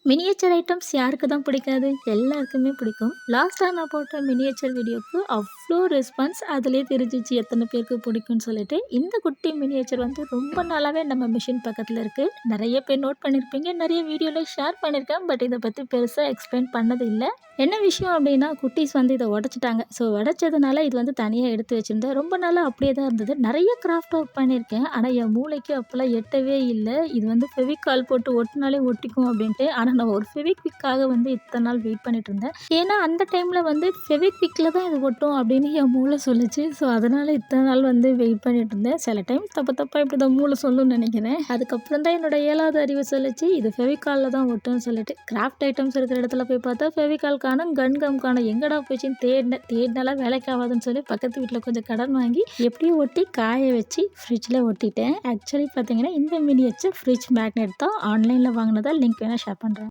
Miniature items யாருக்கு தான் பிடிக்காது? எல்லாருக்குமே பிடிக்கும். லாஸ்ட்டா நான் போட்ட மினியேச்சர் வீடியோக்கு அவ்ளோ ரெஸ்பான்ஸ். அதிலேயே தெரிஞ்சிச்சு எத்தன பேருக்கு பிடிக்கும்னு சொல்லிட்டு. இந்த குட்டி மினியேச்சர் வந்து ரொம்ப நாளாவே நம்ம மிஷின் பக்கத்துல இருக்கு. நெறைய பேர் நோட் பண்ணியிருப்பீங்க. நெறைய வீடியோல ஷேர் பண்ணியிருக்கேன். பட் இத பத்தி பெருசா எக்ஸ்பிளைன் பண்ணது இல்ல. என்ன விஷயம் அப்டின்னா, குட்டீஸ் வந்து இத உடைச்சுட்டாங்க. ஸோ உடைச்சதுனால இது வந்து தனியா எடுத்து வச்சிருந்தேன். ரொம்ப நாளா அப்படியே தான் இருந்தது. நெறைய கிராஃப்ட் ஒர்க் பண்ணியிருக்கேன். ஆனா என் மூளைக்கு அப்பலாம் எட்டவே இல்ல. இது வந்து ஃபெவிகால் போட்டு ஒட்டுனாலே ஒட்டிக்கும் அப்டின்ட்டு. ஆனா நான் ஒரு ஃபெவிக்விக்காக வந்து இத்தன நாள் வெயிட் பண்ணிட்டு இருந்தேன். ஏன்னா அந்த டைம்ல வந்து ஃபெவிக்விக்ல தான் இது ஒட்டும் அப்படின்னு என் மூளை சொல்லுச்சு. ஸோ அதனால இத்தன நாள் வந்து வெயிட் பண்ணிட்டு இருந்தேன். சில டைம் தப்பு தப்பா இப்படிதான் மூளை சொல்லும்னு நினைக்கிறேன். அதுக்கப்புறம் தான் என்னோட 7வது அறிவு சொல்லுச்சு இது ஃபெவிகால்ல தான் ஒட்டும்னு சொல்லிட்டு. கிராஃப்ட் ஐட்டம்ஸ் இருக்கிற இடத்துல போய் பார்த்தா ஃபெவிகால் காணோம், கன் கம் காணோம். எங்கடா போச்சுன்னு தேடினாலாம் வேலைக்கு ஆகாதுன்னு சொல்லி பக்கத்து வீட்டில் கொஞ்சம் கடன் வாங்கி எப்படியும் ஒட்டி காய வச்சு ஃப்ரிட்ஜில் ஒட்டிட்டேன். ஆக்சுவலி பார்த்தீங்கன்னா இந்த மினியேச்சர் ஃப்ரிட்ஜ் மேக்னெட் தான். ஆன்லைனில் வாங்கினதா லிங்க் வேணால் ஷேர் பண்ணுறேன்.